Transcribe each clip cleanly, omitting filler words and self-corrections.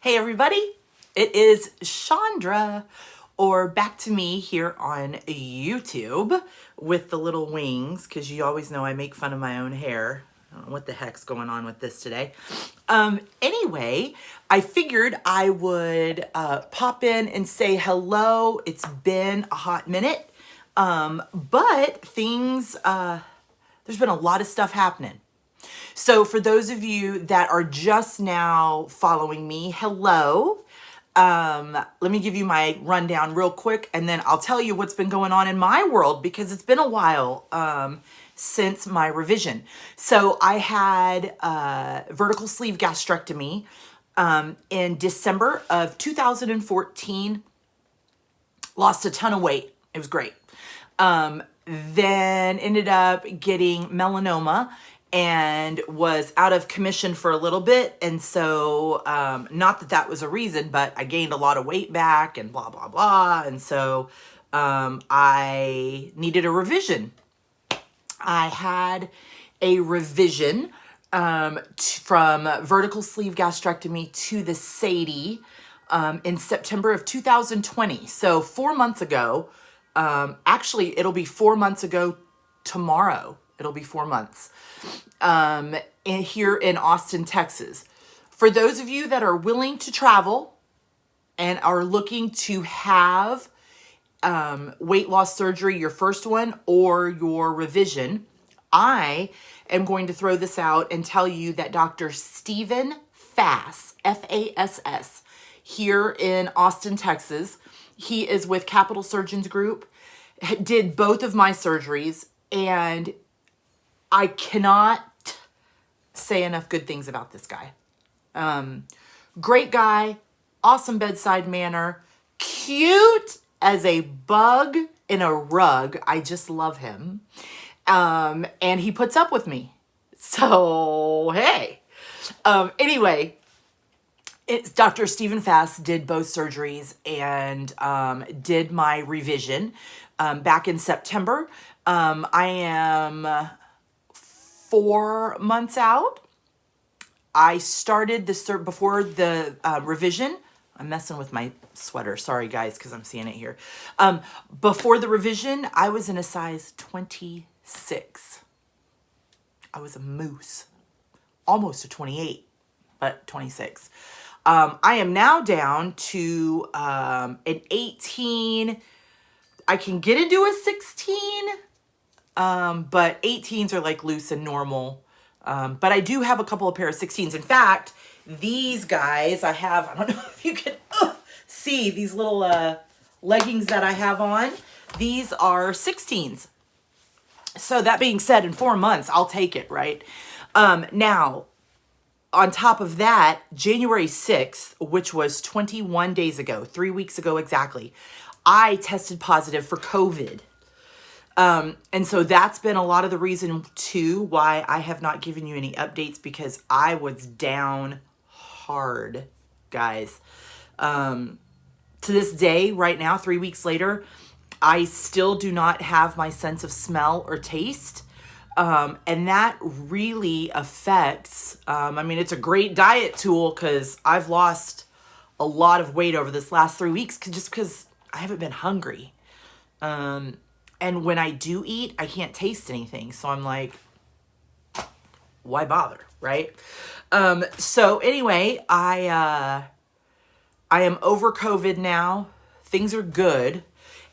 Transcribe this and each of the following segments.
Hey everybody, it is Chandra, or back to me here on YouTube with the little wings, because you always know I make fun of my own hair. I don't know what the heck's going on with this today. Anyway, I figured I would pop in and say hello. It's been a hot minute, but things, there's been a lot of stuff happening. So for those of you that are just now following me, hello. Let me give you my rundown real quick, and then I'll tell you what's been going on in my world, because it's been a while since my revision. So I had vertical sleeve gastrectomy in December of 2014. Lost a ton of weight. It was great. Then ended up getting melanoma and was out of commission for a little bit. And so, not that that was a reason, but I gained a lot of weight back and blah, blah, blah. And so, I needed a revision. I had a revision, from vertical sleeve gastrectomy to the SADI, in September of 2020. So 4 months ago, actually it'll be 4 months ago tomorrow. It'll be 4 months, here in Austin, Texas. For those of you that are willing to travel and are looking to have weight loss surgery, your first one or your revision, I am going to throw this out and tell you that Dr. Stephen Fass, F-A-S-S, here in Austin, Texas, he is with Capital Surgeons Group, did both of my surgeries, and I cannot say enough good things about this guy. Great guy, awesome bedside manner, cute as a bug in a rug. I just love him. And he puts up with me. So, hey. Anyway, it's Dr. Stephen Fass did both surgeries and did my revision back in September. I am 4 months out. I started before the revision. I'm messing with my sweater. Sorry, guys, because I'm seeing it here. Before the revision, I was in a size 26. I was a moose. Almost a 28, but 26. I am now down to an 18. I can get into a 16. But 18s are like loose and normal. But I do have a couple of pair of 16s. In fact, these guys I don't know if you can see these little leggings that I have on. These are 16s. So that being said, in 4 months, I'll take it, right? Now, on top of that, January 6th, which was 21 days ago, 3 weeks ago exactly, I tested positive for COVID. And so that's been a lot of the reason too why I have not given you any updates, because I was down hard, guys. To this day, right now, 3 weeks later, I still do not have my sense of smell or taste. And that really affects, I mean, it's a great diet tool because I've lost a lot of weight over this last 3 weeks just because I haven't been hungry. And when I do eat, I can't taste anything. So I'm like, why bother, right? So anyway, I am over COVID now. Things are good.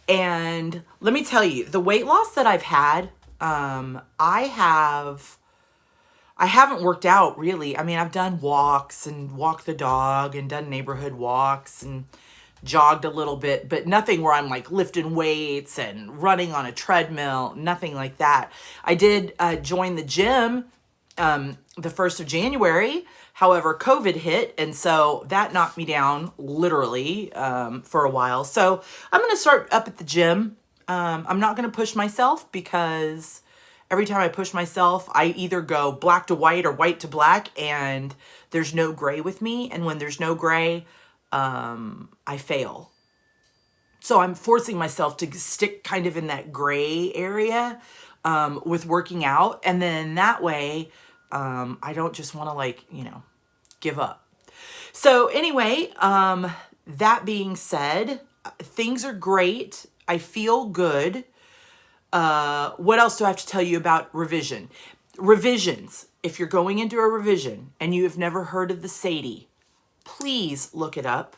And let me tell you, the weight loss that I've had, I haven't worked out really. I mean, I've done walks and walked the dog and done neighborhood walks and jogged a little bit, but nothing where I'm like lifting weights and running on a treadmill, nothing like that. I did join the gym the 1st of January. However, COVID hit, and so that knocked me down literally for a while. So I'm going to start up at the gym. I'm not going to push myself, because every time I push myself, I either go black to white or white to black, and there's no gray with me. And when there's no gray, I fail. So I'm forcing myself to stick kind of in that gray area with working out. And then that way, I don't just want to give up. So anyway, that being said, things are great. I feel good. What else do I have to tell you about revision? Revisions. If you're going into a revision and you have never heard of the SADI, please look it up.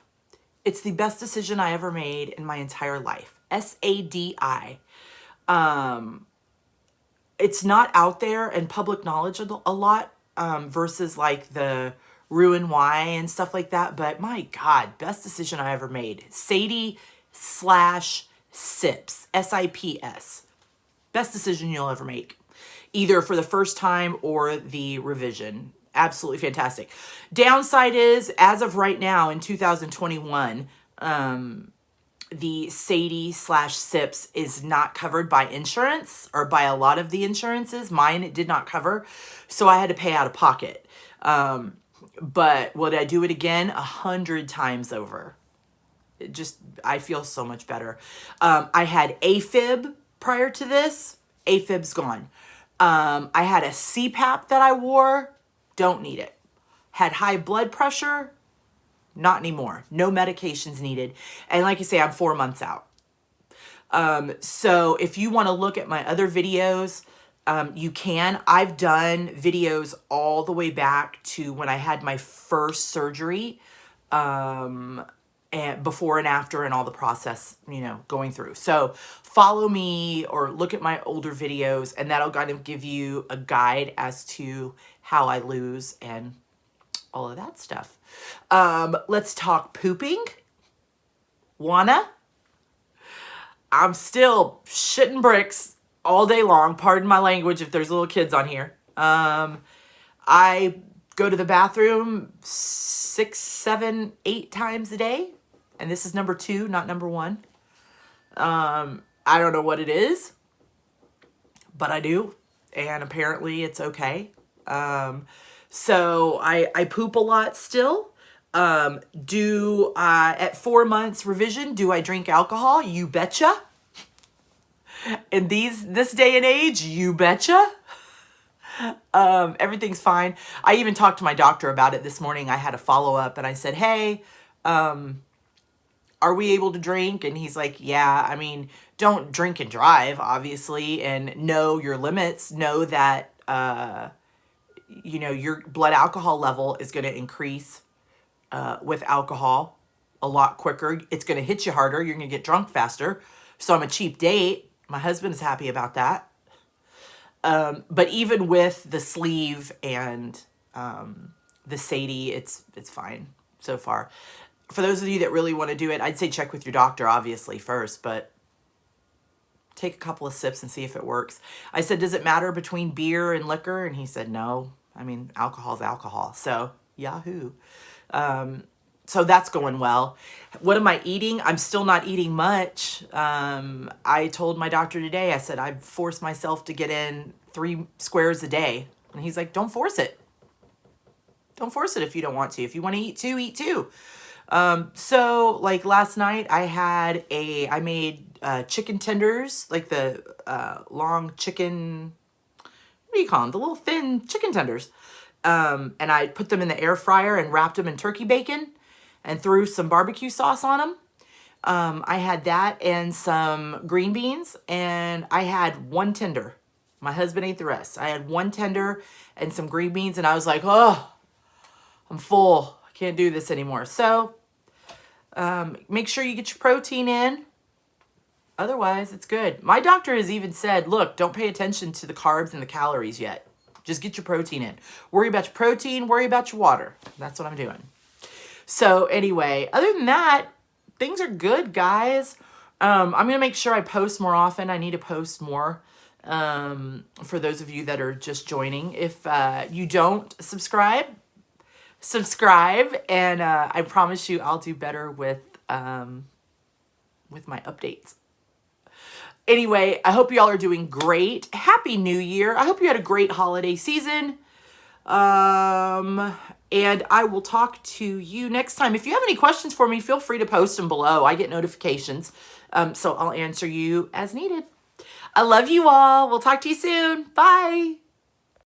It's the best decision I ever made in my entire life. SADI. It's not out there in public knowledge a lot, versus like the Ruin Y and stuff like that. But my God, best decision I ever made. SADI / SIPS. SIPS. Best decision you'll ever make. Either for the first time or the revision. Absolutely fantastic. Downside is, as of right now in 2021, the SADI / SIPS is not covered by insurance, or by a lot of the insurances. Mine, it did not cover, so I had to pay out of pocket. But would I do it again? 100 times over. I feel so much better. I had AFib prior to this. AFib's gone. I had a CPAP that I wore. Don't need it. Had high blood pressure. Not anymore. No medications needed. And like I say, I'm 4 months out. So if you want to look at my other videos, you can. I've done videos all the way back to when I had my first surgery, and before and after, and all the process, going through. So follow me or look at my older videos, and that'll kind of give you a guide as to how I lose and all of that stuff. Let's talk pooping. I'm still shitting bricks all day long. Pardon my language if there's little kids on here. I go to the bathroom 6, 7, 8 times a day. And this is number 2, not number 1. I don't know what it is, but I do. And apparently it's okay. So I poop a lot still. At 4 months revision, do I drink alcohol? You betcha. In this day and age, you betcha. Everything's fine. I even talked to my doctor about it this morning. I had a follow-up and I said, hey, are we able to drink? And he's like, yeah, I mean, don't drink and drive, obviously, and know your limits. Know that, your blood alcohol level is going to increase with alcohol a lot quicker. It's going to hit you harder. You're going to get drunk faster. So I'm a cheap date. My husband is happy about that. But even with the sleeve and the SADI, it's fine so far. For those of you that really want to do it, I'd say check with your doctor, obviously, first, but take a couple of sips and see if it works. I said, does it matter between beer and liquor? And he said, no. I mean, alcohol's alcohol. So, yahoo. So that's going well. What am I eating? I'm still not eating much. I told my doctor today, I said, I've forced myself to get in 3 squares a day. And he's like, don't force it. Don't force it if you don't want to. If you want to eat 2, eat 2. So like last night I made chicken tenders, like the long chicken, what do you call them? The little thin chicken tenders. And I put them in the air fryer and wrapped them in turkey bacon and threw some barbecue sauce on them. I had that and some green beans, and I had 1 tender. My husband ate the rest. I had 1 tender and some green beans, and I was like, oh, I'm full. I can't do this anymore. So make sure you get your protein in. Otherwise, it's good. My doctor has even said, look, don't pay attention to the carbs and the calories yet. Just get your protein in. Worry about your protein. Worry about your water. That's what I'm doing. So anyway, other than that, things are good, guys. I'm going to make sure I post more often. I need to post more for those of you that are just joining. If you don't subscribe, and I promise you I'll do better with my updates. Anyway, I hope y'all are doing great. Happy New Year. I hope you had a great holiday season. And I will talk to you next time. If you have any questions for me, feel free to post them below. I get notifications, so I'll answer you as needed. I love you all. We'll talk to you soon. Bye.